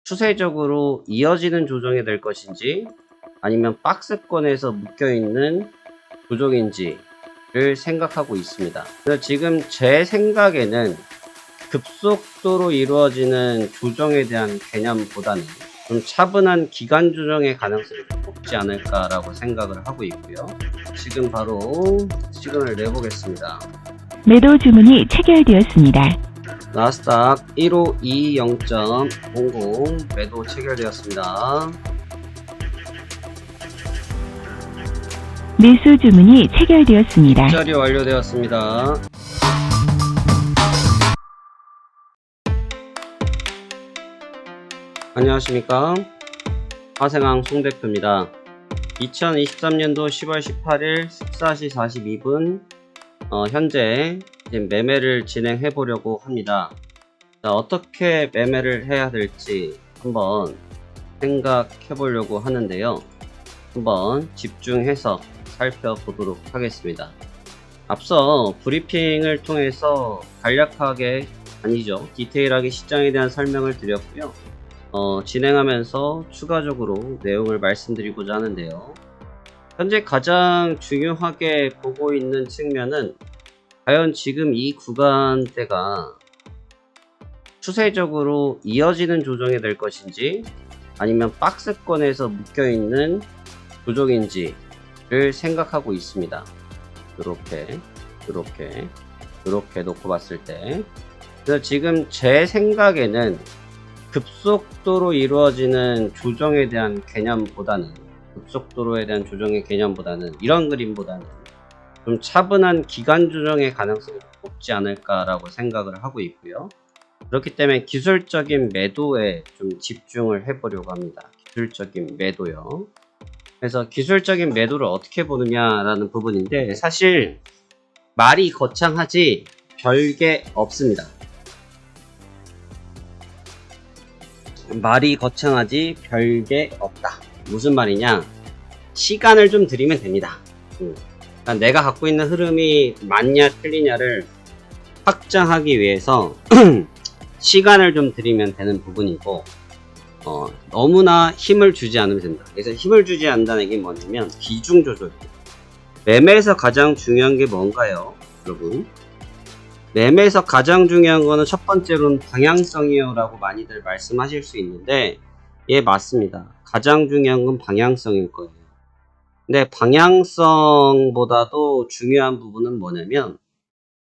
추세적으로 이어지는 조정이 될 것인지 아니면 박스권에서 묶여있는 조정인지를 생각하고 있습니다. 그래서 지금 제 생각에는 급속도로 이루어지는 조정에 대한 개념보다는 좀 차분한 기간 조정의 가능성이 좀 높지 않을까라고 생각을 하고 있고요. 지금 바로 시그널을 내보겠습니다. 매도 주문이 체결되었습니다. 나스닥 1520.00 매도 체결되었습니다. 매수 주문이 체결되었습니다. 입자리 완료되었습니다. 안녕하십니까, 화생항 송대표입니다. 2023년도 10월 18일 14시 42분 현재 매매를 진행해 보려고 합니다. 자, 어떻게 매매를 해야 될지 한번 생각해 보려고 하는데요. 한번 집중해서 살펴보도록 하겠습니다. 앞서 브리핑을 통해서 간략하게, 아니죠, 디테일하게 시장에 대한 설명을 드렸고요. 진행하면서 추가적으로 내용을 말씀드리고자 하는데요. 현재 가장 중요하게 보고 있는 측면은 과연 지금 이 구간대가 추세적으로 이어지는 조정이 될 것인지 아니면 박스권에서 묶여있는 조정인지를 생각하고 있습니다. 이렇게 놓고 봤을 때, 그래서 지금 제 생각에는 급속도로 이루어지는 조정에 대한 개념보다는, 이런 그림보다는 좀 차분한 기간 조정의 가능성이 높지 않을까라고 생각을 하고 있고요. 그렇기 때문에 기술적인 매도에 좀 집중을 해보려고 합니다. 기술적인 매도요. 그래서 기술적인 매도를 어떻게 보느냐라는 부분인데, 사실 말이 거창하지 별게 없습니다. 말이 거창하지 별게 없다. 무슨 말이냐? 시간을 좀 들이면 됩니다. 그러니까 내가 갖고 있는 흐름이 맞냐 틀리냐를 확정하기 위해서 시간을 좀 들이면 되는 부분이고, 너무나 힘을 주지 않으면 됩니다. 그래서 힘을 주지 않는다는 게 뭐냐면 비중 조절입니다. 매매에서 가장 중요한 게 뭔가요, 여러분? 매매에서 가장 중요한 거는 첫 번째로는 방향성이요 라고 많이들 말씀하실 수 있는데, 예, 맞습니다. 가장 중요한 건 방향성일 거예요. 근데 방향성보다도 중요한 부분은 뭐냐면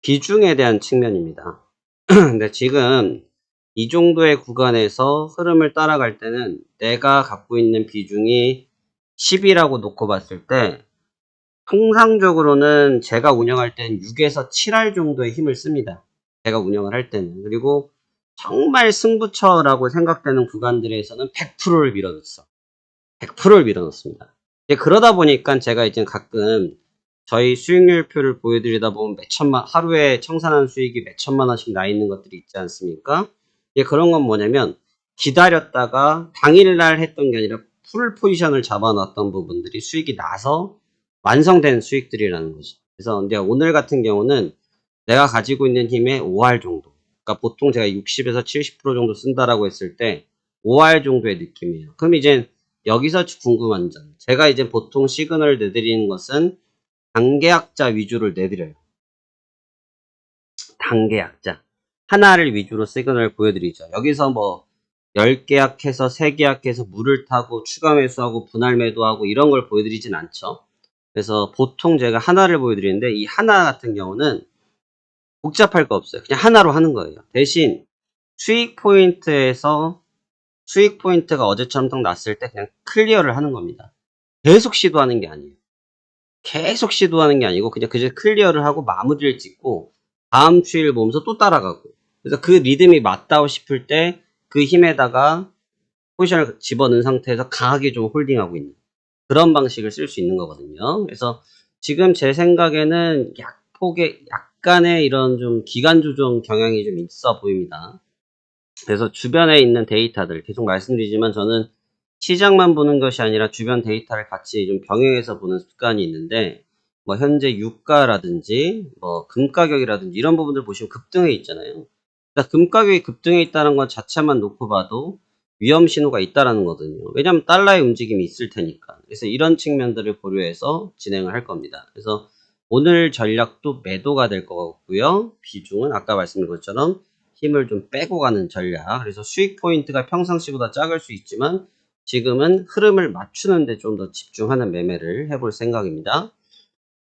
비중에 대한 측면입니다. 근데 지금 이 정도의 구간에서 흐름을 따라갈 때는 내가 갖고 있는 비중이 10이라고 놓고 봤을 때, 통상적으로는 제가 운영할 때는 6에서 7할 정도의 힘을 씁니다. 제가 운영을 할 때는. 그리고 정말 승부처라고 생각되는 구간들에서는 100%를 밀어넣었어. 100%를 밀어넣습니다. 그러다 보니까 제가 이제 가끔 저희 수익률표를 보여드리다 보면 하루에 청산한 수익이 몇 천만 원씩 나 있는 것들이 있지 않습니까? 그런 건 뭐냐면 기다렸다가 당일날 했던 게 아니라 풀 포지션을 잡아놨던 부분들이 수익이 나서 완성된 수익들이라는 거죠. 그래서 근데 오늘 같은 경우는 내가 가지고 있는 힘의 5할 정도, 그러니까 보통 제가 60에서 70% 정도 쓴다라고 했을 때 5할 정도의 느낌이에요. 그럼 이제 여기서 궁금한 점, 제가 이제 보통 시그널을 내드리는 것은 단계약자 위주를 내드려요. 단계약자 하나를 위주로 시그널을 보여드리죠. 여기서 뭐 10계약해서 3계약해서 물을 타고 추가 매수하고 분할 매도하고 이런 걸 보여드리진 않죠. 그래서 보통 제가 하나를 보여드리는데, 이 하나 같은 경우는 복잡할 거 없어요. 그냥 하나로 하는 거예요. 대신 수익 포인트가 어제처럼 딱 났을 때 그냥 클리어를 하는 겁니다. 계속 시도하는 게 아니고 그냥 그저 클리어를 하고 마무리를 짓고 다음 추이를 보면서 또 따라가고, 그래서 그 리듬이 맞다고 싶을 때 그 힘에다가 포지션을 집어넣은 상태에서 강하게 좀 홀딩하고 있는 그런 방식을 쓸 수 있는 거거든요. 그래서 지금 제 생각에는 약간의 이런 좀 기간 조정 경향이 좀 있어 보입니다. 그래서 주변에 있는 데이터들, 계속 말씀드리지만 저는 시장만 보는 것이 아니라 주변 데이터를 같이 좀 병행해서 보는 습관이 있는데, 뭐 현재 유가라든지 뭐 금 가격이라든지 이런 부분들 보시면 급등해 있잖아요. 그러니까 금 가격이 급등해 있다는 것 자체만 놓고 봐도 위험 신호가 있다라는 거거든요. 왜냐하면 달러의 움직임이 있을 테니까. 그래서 이런 측면들을 고려해서 진행을 할 겁니다. 그래서 오늘 전략도 매도가 될 것 같고요. 비중은 아까 말씀드린 것처럼 힘을 좀 빼고 가는 전략. 그래서 수익 포인트가 평상시보다 작을 수 있지만 지금은 흐름을 맞추는 데 좀 더 집중하는 매매를 해볼 생각입니다.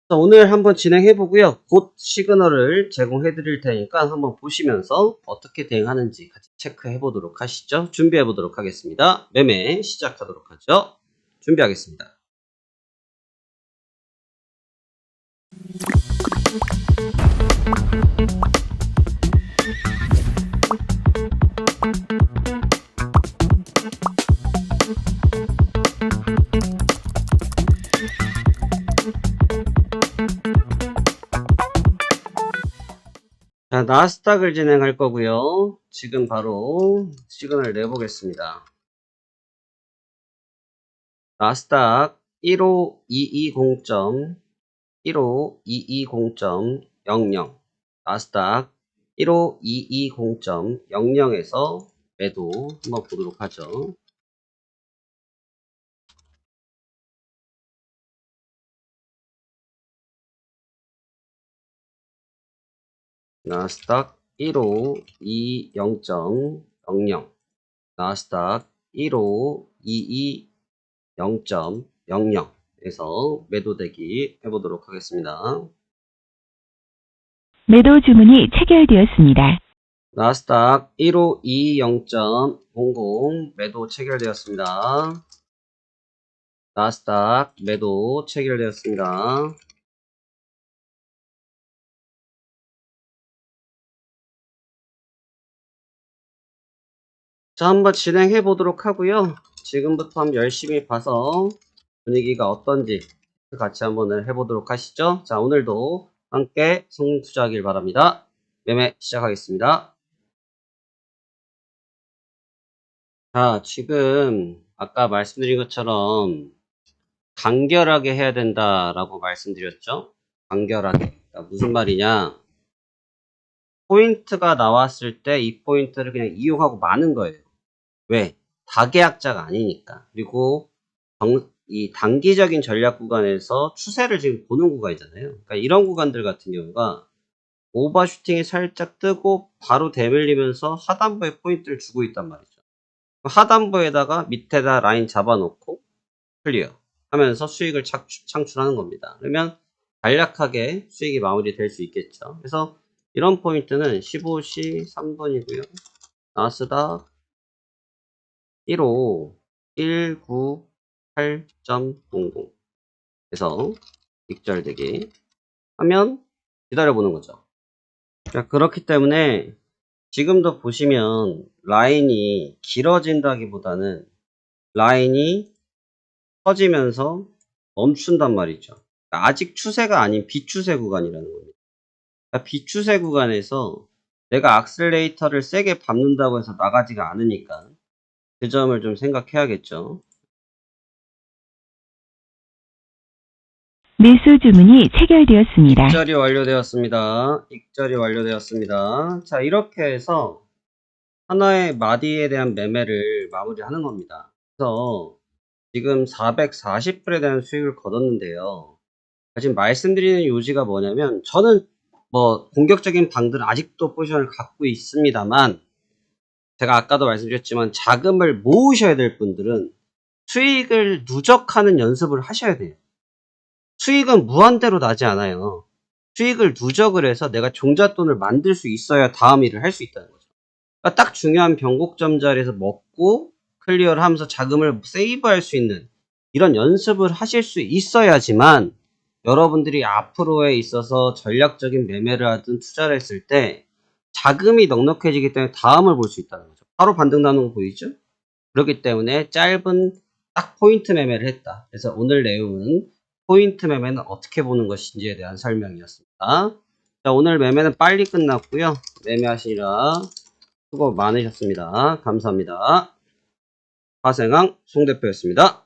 오늘 한번 진행해 보고요. 곧 시그널을 제공해 드릴 테니까 한번 보시면서 어떻게 대응하는지 같이 체크해 보도록 하시죠. 준비해 보도록 하겠습니다. 매매 시작하도록 하죠. 준비하겠습니다. 자, 나스닥을 진행할 거고요. 지금 바로 시그널 내보겠습니다. 나스닥 15220.00 나스닥 15220.00에서 매도 한번 보도록 하죠. 나스닥 1520.00 나스닥 15220.00에서 매도 대기 해보도록 하겠습니다. 매도 주문이 체결되었습니다. 나스닥 1520.00 매도 체결되었습니다. 나스닥 매도 체결되었습니다. 자, 한번 진행해 보도록 하고요. 지금부터 한번 열심히 봐서 분위기가 어떤지 같이 한번 해보도록 하시죠. 자, 오늘도 함께 성공 투자하길 바랍니다. 매매 시작하겠습니다. 자, 지금 아까 말씀드린 것처럼 간결하게 해야 된다라고 말씀드렸죠. 간결하게. 그러니까 무슨 말이냐. 포인트가 나왔을 때 이 포인트를 그냥 이용하고 마는 거예요. 왜? 다계약자가 아니니까. 그리고 이 단기적인 전략 구간에서 추세를 지금 보는 구간이잖아요. 그러니까 이런 구간들 같은 경우가 오버슈팅이 살짝 뜨고 바로 되밀리면서 하단부에 포인트를 주고 있단 말이죠. 하단부에다가 밑에다 라인 잡아놓고 클리어 하면서 수익을 창출하는 겁니다. 그러면 간략하게 수익이 마무리될 수 있겠죠. 그래서 이런 포인트는 15시 3분이고요. 나스닥 15 198.00 에서 익절되기 하면 기다려보는 거죠. 자, 그렇기 때문에 지금도 보시면 라인이 길어진다기보다는 라인이 커지면서 멈춘단 말이죠. 그러니까 아직 추세가 아닌 비추세 구간이라는 겁니다. 그러니까 비추세 구간에서 내가 악셀레이터를 세게 밟는다고 해서 나가지가 않으니까 그 점을 좀 생각해야겠죠. 매수 주문이 체결되었습니다. 익절이 완료되었습니다. 익절이 완료되었습니다. 자, 이렇게 해서 하나의 마디에 대한 매매를 마무리하는 겁니다. 그래서 지금 440불에 대한 수익을 거뒀는데요. 지금 말씀드리는 요지가 뭐냐면 저는 뭐 공격적인 방들은 아직도 포지션을 갖고 있습니다만 제가 아까도 말씀드렸지만 자금을 모으셔야 될 분들은 수익을 누적하는 연습을 하셔야 돼요. 수익은 무한대로 나지 않아요. 수익을 누적을 해서 내가 종잣돈을 만들 수 있어야 다음 일을 할 수 있다는 거죠. 그러니까 딱 중요한 변곡점 자리에서 먹고 클리어를 하면서 자금을 세이브할 수 있는 이런 연습을 하실 수 있어야지만 여러분들이 앞으로에 있어서 전략적인 매매를 하든 투자를 했을 때 자금이 넉넉해지기 때문에 다음을 볼 수 있다는 거죠. 바로 반등 나는 거 보이죠? 그렇기 때문에 짧은 딱 포인트 매매를 했다. 그래서 오늘 내용은 포인트 매매는 어떻게 보는 것인지에 대한 설명이었습니다. 자, 오늘 매매는 빨리 끝났고요. 매매하시느라 수고 많으셨습니다. 감사합니다. 화생항 송대표였습니다.